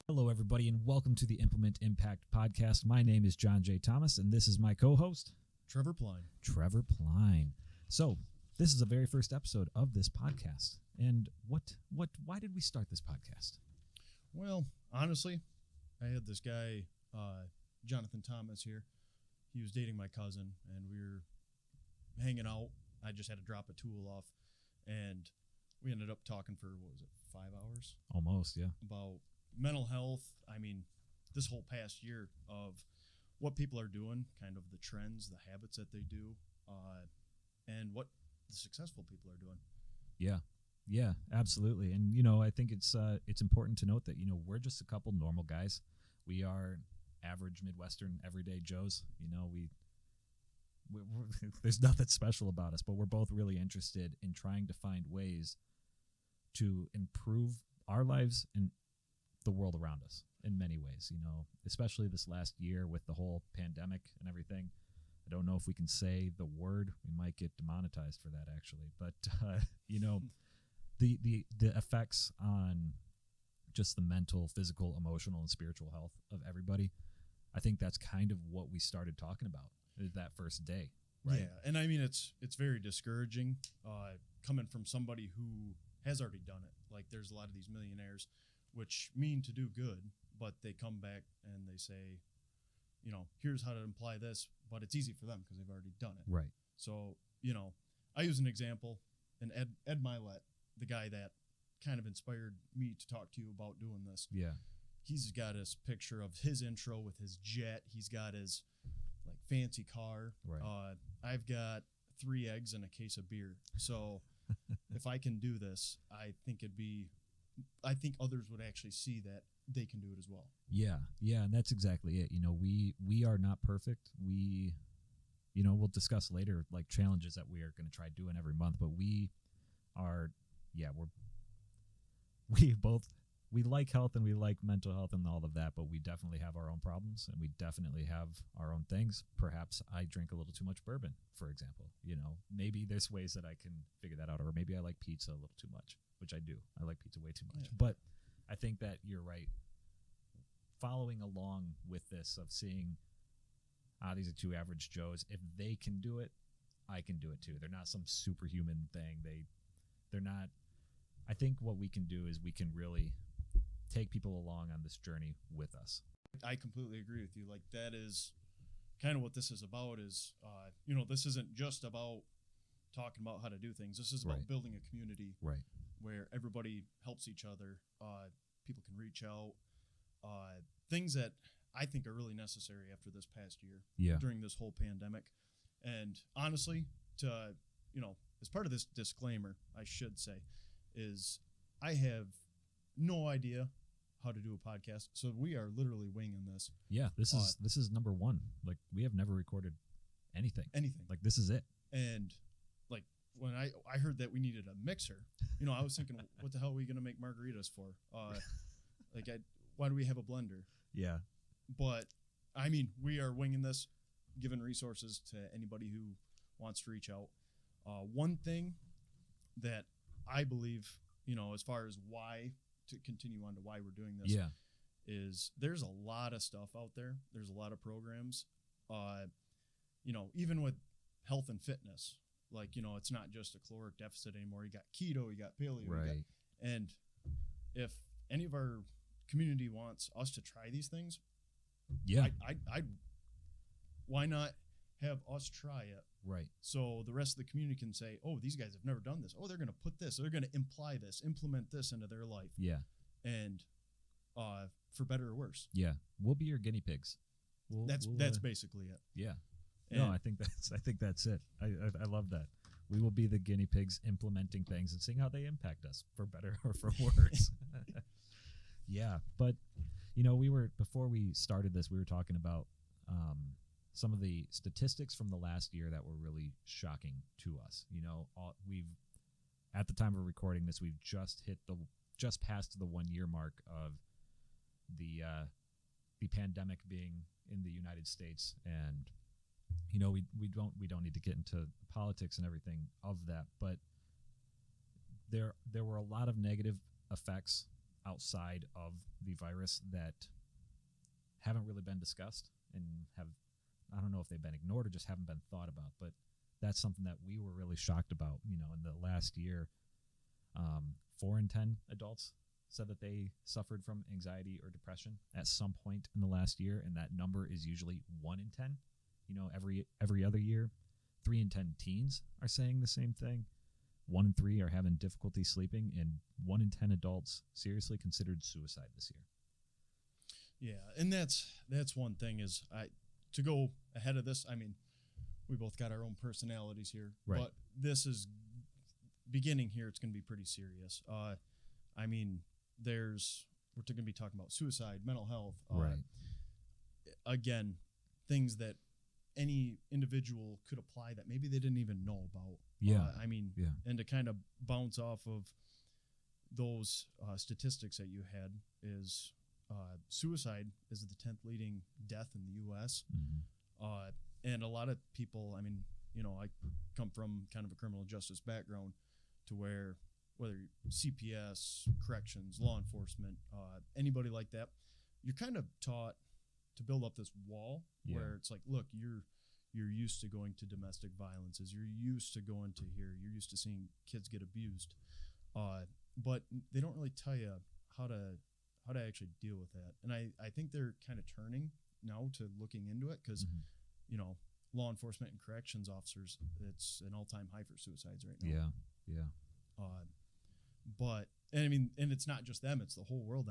Hello, everybody, and welcome to the Implement Impact podcast. My name is John J. Thomas, and this is my co-host, Trevor Pline. Trevor Pline. So, this is the very first episode of this podcast. And why did we start this podcast? Well, honestly, I had this guy, Jonathan Thomas here. He was dating my cousin, and we were hanging out. I just had to drop a tool off, and we ended up talking for, 5 hours? Almost, yeah. About mental health. I mean, this whole past year of what people are doing, kind of the trends, the habits that they do, and what the successful people are doing. Yeah, absolutely. And, I think it's important to note that, we're just a couple normal guys. We are average Midwestern everyday Joes. We're there's nothing special about us, but we're both really interested in trying to find ways to improve our lives and the world around us in many ways, especially this last year with the whole pandemic and everything. I don't know if we can say the word. We might get demonetized for that, actually. But, the effects on just the mental, physical, emotional, and spiritual health of everybody, I think that's kind of what we started talking about that first day, right? Yeah, and I mean, it's very discouraging coming from somebody who has already done it. Like, there's a lot of these millionaires which mean to do good, but they come back and they say, here's how to apply this, but it's easy for them because they've already done it. Right. So, I use an example, and Ed Milet, the guy that kind of inspired me to talk to you about doing this. Yeah. He's got his picture of his intro with his jet. He's got his fancy car. Right. I've got 3 eggs and a case of beer. So if I can do this, I think others would actually see that they can do it as well. Yeah, and that's exactly it. We are not perfect. We'll discuss later challenges that we are going to try doing every month, but we like health and we like mental health and all of that, but we definitely have our own problems and we definitely have our own things. Perhaps I drink a little too much bourbon, for example. Maybe there's ways that I can figure that out, or maybe I like pizza a little too much, which I do. I like pizza way too much. Yeah. But I think that you're right. Following along with this of seeing, these are 2 average Joes. If they can do it, I can do it too. They're not some superhuman thing. They're not. I think what we can do is we can really take people along on this journey with us. I completely agree with you. That is kind of what this is about is, this isn't just about talking about how to do things. This is about building a community where everybody helps each other. People can reach out. Things that I think are really necessary after this past year during this whole pandemic. And honestly, as part of this disclaimer, I should say, is I have no idea how to do a podcast, so we are literally winging this. Yeah, this is number 1. We have never recorded anything. This is it. And when I heard that we needed a mixer, I was thinking, what the hell are we gonna make margaritas for? Why do we have a blender? Yeah. But I mean, we are winging this, giving resources to anybody who wants to reach out. One thing that I believe, as far as why to continue on to why we're doing this, is there's a lot of stuff out there. There's a lot of programs, even with health and fitness, it's not just a caloric deficit anymore. You got keto, you got paleo, and if any of our community wants us to try these things, I'd why not have us try it? Right. So the rest of the community can say, oh, these guys have never done this. Oh, they're going to put this. They're going to implement this into their life. Yeah. And for better or worse. Yeah. We'll be your guinea pigs. That's basically it. Yeah. And I think that's it. I love that. We will be the guinea pigs implementing things and seeing how they impact us for better or for worse. Yeah. But, before we started this, we were talking about some of the statistics from the last year that were really shocking to us. At the time of recording this, we've just passed the 1-year mark of the pandemic being in the United States, and we don't need to get into politics and everything of that, but there were a lot of negative effects outside of the virus that haven't really been discussed and have, I don't know if they've been ignored or just haven't been thought about, but that's something that we were really shocked about. In the last year, 4 in 10 adults said that they suffered from anxiety or depression at some point in the last year, and that number is usually 1 in 10. Every other year, 3 in 10 teens are saying the same thing. 1 in 3 are having difficulty sleeping, and 1 in 10 adults seriously considered suicide this year. Yeah, and that's one thing is to go ahead of this. I mean, we both got our own personalities here, right. But this is beginning here. It's going to be pretty serious. I mean, we're going to be talking about suicide, mental health, right. Again, things that any individual could apply that maybe they didn't even know about. Yeah. And to kind of bounce off of those statistics that you had is suicide is the 10th leading death in the U.S. Mm-hmm. And a lot of people, I mean, I come from kind of a criminal justice background to where whether CPS, corrections, law enforcement, anybody like that, you're kind of taught to build up this wall where it's like, look, you're used to going to domestic violences, you're used to going to here, you're used to seeing kids get abused, but they don't really tell you how to actually deal with that. And I think they're kind of turning now to looking into it because law enforcement and corrections officers, it's an all-time high for suicides right now. Yeah. But it's not just them; it's the whole world.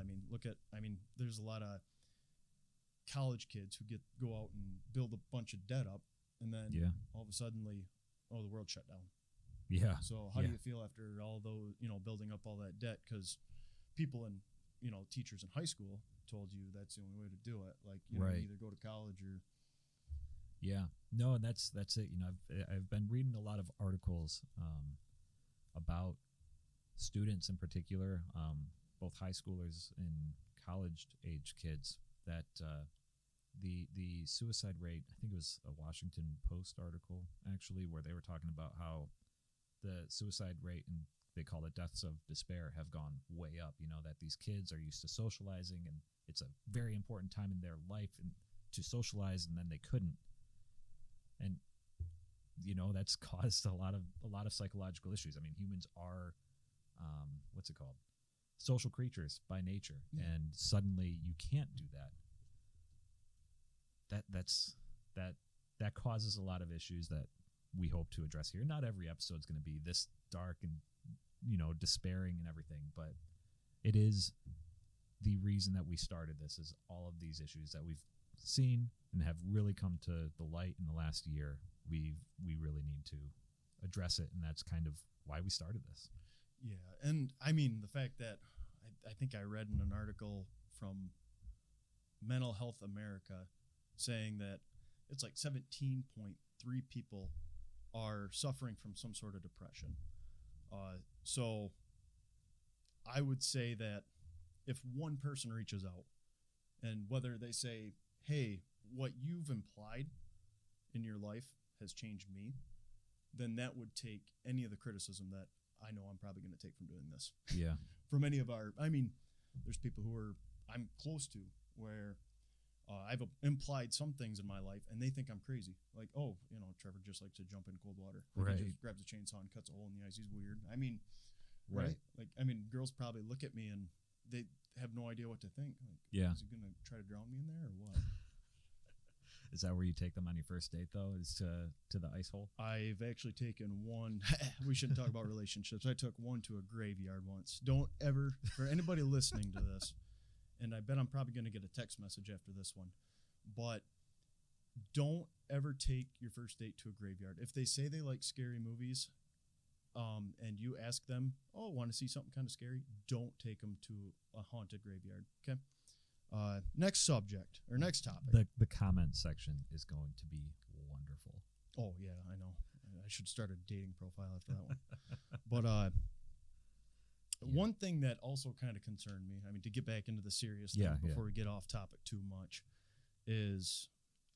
There's a lot of college kids who go out and build a bunch of debt up, and then all of a sudden, the world shut down. Yeah. So how do you feel after all those, building up all that debt? Because people and teachers in high school told you that's the only way to do it. Like, right. Either go to college or. Yeah. No, and that's it. I've been reading a lot of articles about students in particular, both high schoolers and college-age kids, that the suicide rate, I think it was a Washington Post article, actually, where they were talking about how the suicide rate, and they call it deaths of despair, have gone way up. That these kids are used to socializing, and it's a very important time in their life and to socialize, and then they couldn't. And that's caused a lot of psychological issues. I mean, humans are social creatures by nature, and suddenly you can't do that. That causes a lot of issues that we hope to address here. Not every episode is going to be this dark and despairing and everything, but it is the reason that we started this, is all of these issues that we've seen and have really come to the light in the last year. We really need to address it, and that's kind of why we started this. Yeah, and I mean the fact that I think I read in an article from Mental Health America saying that it's like 17.3 people are suffering from some sort of depression. So I would say that if one person reaches out, and whether they say, hey, what you've implied in your life has changed me, then that would take any of the criticism that I know I'm probably going to take from doing this. Yeah. From any of there's people who I'm close to where I've implied some things in my life and they think I'm crazy. Like, Trevor just likes to jump in cold water. Like, right. He just grabs a chainsaw and cuts a hole in the ice. He's weird. Right. Girls probably look at me and they have no idea what to think. Like, is he going to try to drown me in there or what? Is that where you take them on your first date, though, is to the ice hole? I've actually taken one. We shouldn't talk about relationships. I took one to a graveyard once. Don't ever, for anybody listening to this, and I bet I'm probably going to get a text message after this one, but don't ever take your first date to a graveyard. If they say they like scary movies, and you ask them, want to see something kind of scary, don't take them to a haunted graveyard, okay? Next subject, or next topic. The comment section is going to be wonderful. Oh, yeah, I know. I should start a dating profile after that one. But one thing that also kind of concerned me, to get back into the serious thing before we get off topic too much, is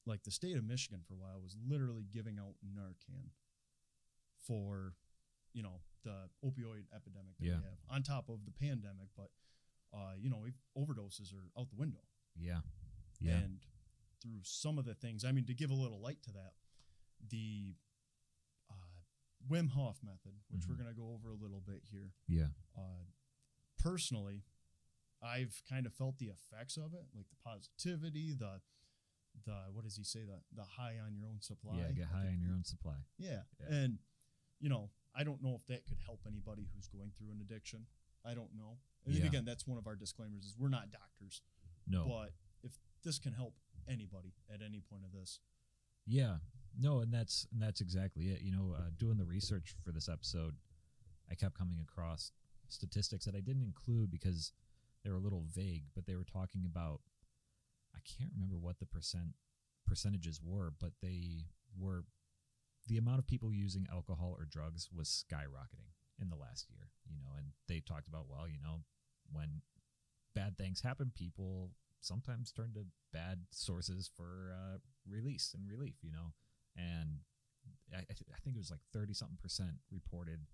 like the state of Michigan for a while was literally giving out Narcan for, the opioid epidemic that we have, on top of the pandemic. But overdoses are out the window. Yeah. And through some of the things, I mean, to give a little light to that, the Wim Hof method, which we're going to go over a little bit here. Yeah. Personally, I've kind of felt the effects of it, like the positivity, the what does he say, the high on your own supply. Yeah, get high on your own supply. Yeah. And I don't know if that could help anybody who's going through an addiction. I don't know. And again, that's one of our disclaimers is we're not doctors. No. But if this can help anybody at any point of this. Yeah. No, and that's exactly it. Doing the research for this episode, I kept coming across statistics that I didn't include because they were a little vague, but they were talking about, I can't remember what the percentages were, but they were, the amount of people using alcohol or drugs was skyrocketing in the last year, and they talked about, well, when bad things happen, people sometimes turn to bad sources for release and relief, and I think it was like 30-something% reported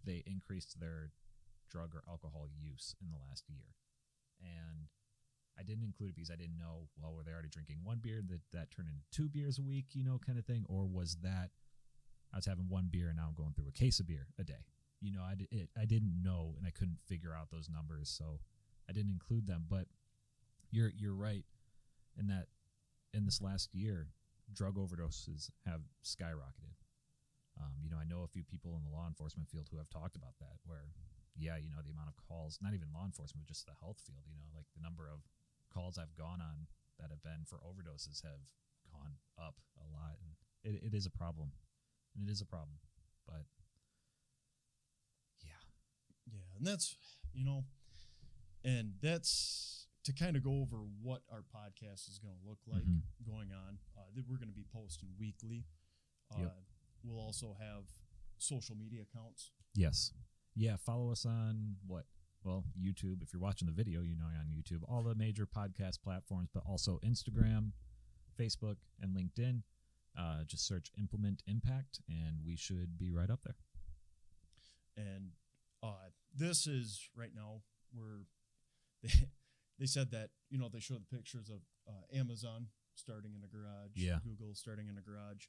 they increased their drug or alcohol use in the last year. And I didn't include it because I didn't know, well, were they already drinking one beer that turned into 2 beers a week, kind of thing? Or was that I was having one beer and now I'm going through a case of beer a day? I didn't know, and I couldn't figure out those numbers, so I didn't include them. But you're right in that in this last year, drug overdoses have skyrocketed. I know a few people in the law enforcement field who have talked about that, where, the amount of calls, not even law enforcement, but just the health field, like the number of calls I've gone on that have been for overdoses have gone up a lot. And it is a problem. And it is a problem. But, yeah. Yeah, and that's, and that's to kind of go over what our podcast is going to look like going on. We're going to be posting weekly. We'll also have social media accounts. Yes. Yeah, follow us on YouTube. If you're watching the video, you're on YouTube. All the major podcast platforms, but also Instagram, Facebook, and LinkedIn. Just search Implement Impact, and we should be right up there. And this is right now where they said that, they show the pictures of Amazon starting in a garage, Google starting in a garage.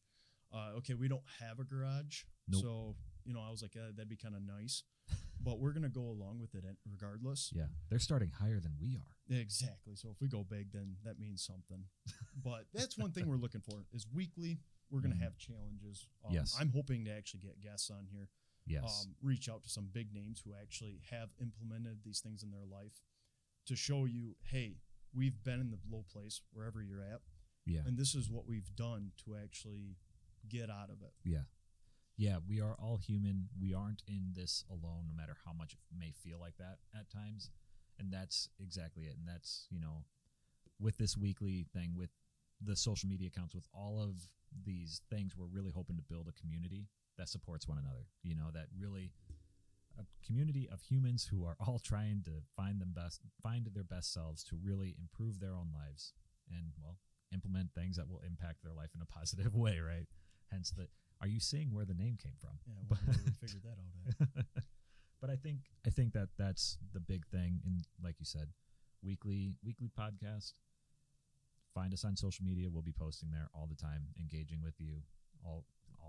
Okay, we don't have a garage, so, I was like, that'd be kind of nice. But we're going to go along with it regardless. Yeah, they're starting higher than we are. Exactly. So if we go big, then that means something. But that's one thing we're looking for is weekly. We're going to have challenges. Yes. I'm hoping to actually get guests on here. Yes. Reach out to some big names who actually have implemented these things in their life to show you, hey, we've been in the low place wherever you're at. Yeah. And this is what we've done to actually get out of it. Yeah. Yeah, we are all human. We aren't in this alone, no matter how much it may feel like that at times. And that's exactly it. And that's, with this weekly thing, with the social media accounts, with all of these things, we're really hoping to build a community that supports one another. That really, a community of humans who are all trying to find their best selves to really improve their own lives and, implement things that will impact their life in a positive way, right? Hence are you seeing where the name came from? Yeah, we figured that out. But I think that's the big thing. And like you said, weekly podcast. Find us on social media. We'll be posting there all the time, engaging with you all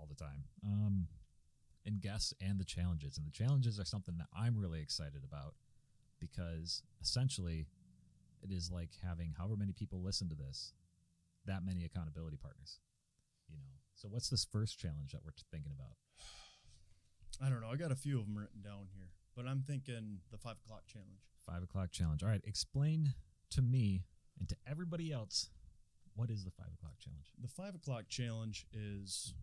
the time. And guests and the challenges. And the challenges are something that I'm really excited about because essentially it is like having however many people listen to this, that many accountability partners. So what's this first challenge that we're thinking about? I don't know. I got a few of them written down here, but I'm thinking the 5 o'clock challenge. 5 o'clock challenge. All right. Explain to me and to everybody else, what is the 5 o'clock challenge? The 5 o'clock challenge is,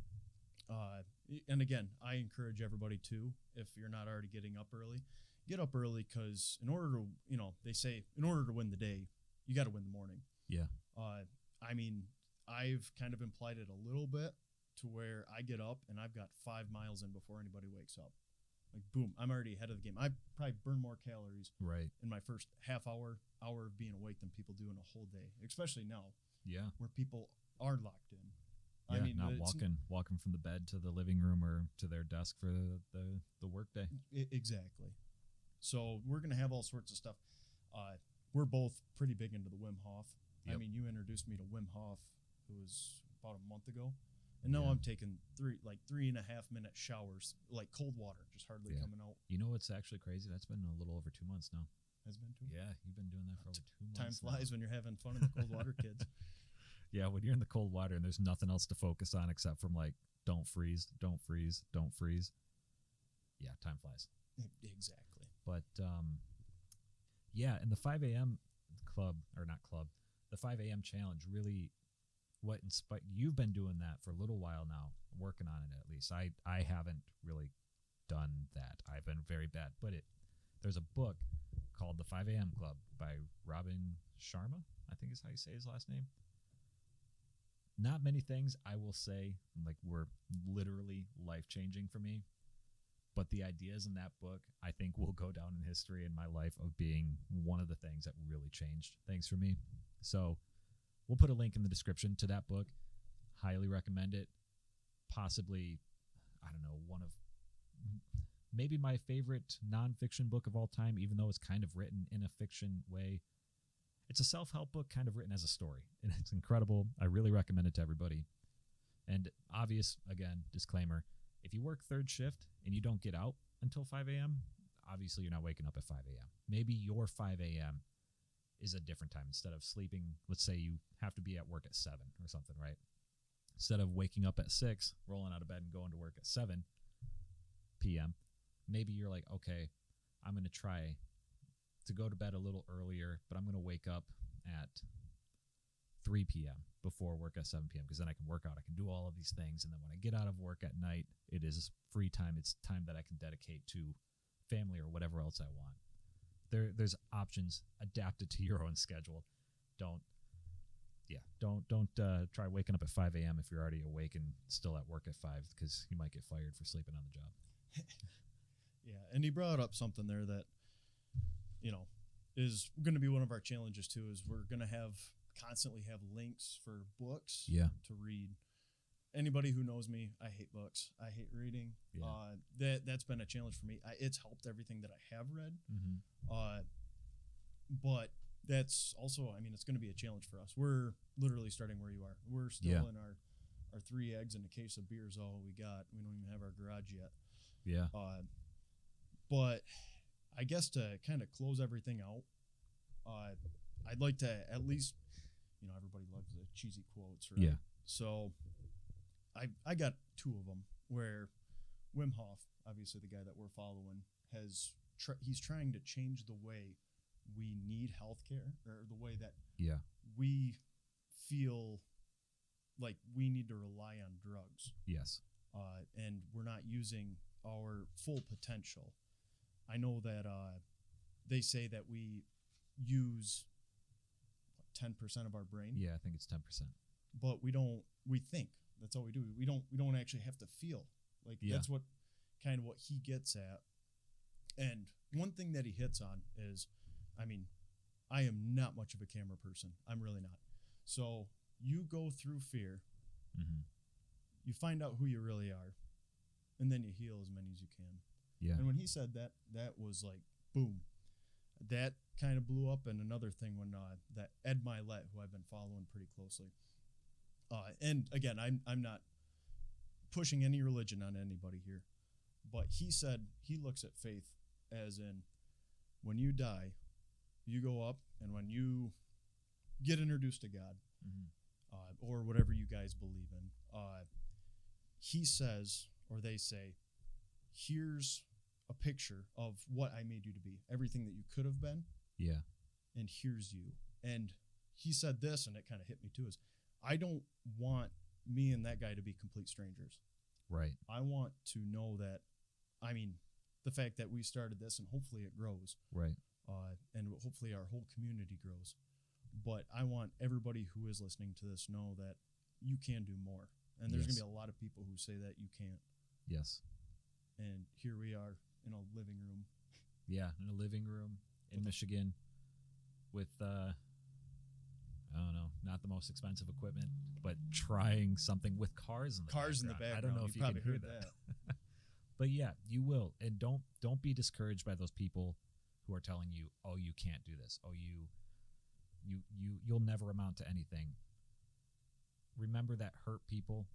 and again, I encourage everybody to, if you're not already getting up early, get up early because in order to, they say in order to win the day, you got to win the morning. Yeah. I mean, I've kind of implied it a little bit to where I get up and I've got 5 miles in before anybody wakes up. Like, boom, I'm already ahead of the game. I probably burn more calories in my first half hour of being awake than people do in a whole day, especially now. Yeah. Where people are locked in. Yeah, I mean, not walking from the bed to the living room or to their desk for the work day. Exactly. So we're going to have all sorts of stuff. we're both pretty big into the Wim Hof. Yep. I mean, you introduced me to Wim Hof, it was about a month ago. And now I'm taking 3.5 minute showers, like cold water, just hardly coming out. You know what's actually crazy? That's been a little over 2 months now. Has been 2? Yeah, you've been doing that for over 2 months. Time flies when you're having fun in the cold water, kids. Yeah, when you're in the cold water and there's nothing else to focus on except from like, don't freeze, don't freeze, don't freeze. Yeah, time flies. Exactly. But yeah, and the 5 a.m. club, or not club, the 5 a.m. challenge really, what inspired, you've been doing that for a little while now, working on it at least. I haven't really done that. I've been very bad. But there's a book called The 5 a.m. Club by Robin Sharma, I think is how you say his last name. Not many things I will say like were literally life-changing for me, but the ideas in that book I think will go down in history in my life of being one of the things that really changed things for me. So we'll put a link in the description to that book. Highly recommend it. Possibly, I don't know, one of maybe my favorite nonfiction book of all time, even though it's kind of written in a fiction way. It's a self-help book kind of written as a story, and it's incredible. I really recommend it to everybody. And obvious, again, disclaimer, if you work third shift and you don't get out until 5 a.m., obviously you're not waking up at 5 a.m. Maybe your 5 a.m. is a different time. Instead of sleeping, let's say you have to be at work at 7 or something, right? Instead of waking up at 6, rolling out of bed and going to work at 7 p.m., maybe you're like, okay, I'm going to try to go to bed a little earlier, but I'm going to wake up at 3 p.m. before work at 7 p.m. because then I can work out. I can do all of these things. And then when I get out of work at night, it is free time. It's time that I can dedicate to family or whatever else I want. There's options. Adapt it to your own schedule. Don't try waking up at 5 a.m. if you're already awake and still at work at 5 because you might get fired for sleeping on the job. Yeah, and he brought up something there that, you know, is going to be one of our challenges too, is we're going to constantly have links for books to read. Anybody who knows me, I hate books. I hate reading. Yeah. That's been a challenge for me. It's helped everything that I have read. Mm-hmm. But that's also, I mean, it's going to be a challenge for us. We're literally starting where you are. We're still in our 3 eggs and a case of beer is all we got. We don't even have our garage yet. Yeah. But I guess to kind of close everything out, I'd like to at least, you know, everybody loves the cheesy quotes, right? Yeah. So I got 2 of them where Wim Hof, obviously the guy that we're following, he's trying to change the way we need healthcare, or the way that we feel like we need to rely on drugs. Yes. And we're not using our full potential. I know that they say that we use 10% of our brain. Yeah, I think it's 10%. But we think. That's all we do. We don't actually have to feel. Like that's what kind of what he gets at. And one thing that he hits on is, I mean, I am not much of a camera person. I'm really not. So you go through fear, you find out who you really are, and then you heal as many as you can. Yeah. And when he said that, that was like, boom. That kind of blew up. And another thing when that Ed Milet, who I've been following pretty closely, and again, I'm not pushing any religion on anybody here, but he said he looks at faith as in when you die, you go up, and when you get introduced to God, or whatever you guys believe in, he says, or they say, here's a picture of what I made you to be, everything that you could have been. Yeah. And here's you. And he said this, and it kind of hit me too, is I don't want me and that guy to be complete strangers. Right. I want to know that, I mean, the fact that we started this and hopefully it grows. Right. And hopefully our whole community grows. But I want everybody who is listening to this know that you can do more. And there's going to be a lot of people who say that you can't. Yes. And here we are in a living room. Yeah, in a living room in Michigan with, I don't know, not the most expensive equipment, but trying something with cars in the background. I don't know if you can hear that. But yeah, you will. And don't be discouraged by those people who are telling you, oh, you can't do this. Oh, you'll never amount to anything. Remember that hurt people,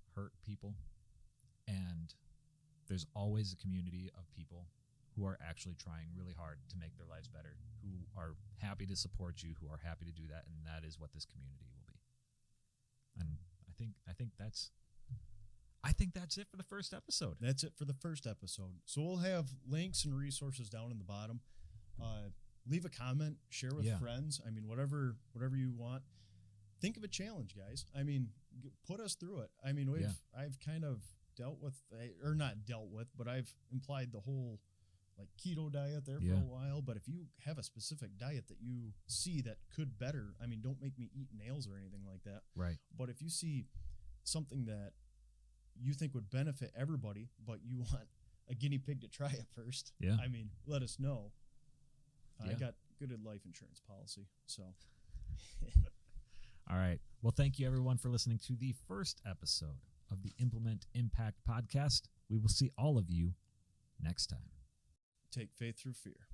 and there's always a community of people who are actually trying really hard to make their lives better, who are happy to support you, who are happy to do that, and that is what this community will be. And I think that's it for the first episode. That's it for the first episode. So we'll have links and resources down in the bottom. Leave a comment, share with friends. I mean, whatever you want. Think of a challenge, guys. I mean, put us through it. I mean, I've kind of but I've implied the whole like keto diet there for a while. But if you have a specific diet that you see that could better, I mean, don't make me eat nails or anything like that. Right. But if you see something that you think would benefit everybody, but you want a guinea pig to try it first, I mean, let us know. I got good life insurance policy, so. All right. Well, thank you, everyone, for listening to the first episode of the Implement Impact podcast. We will see all of you next time. Take faith through fear.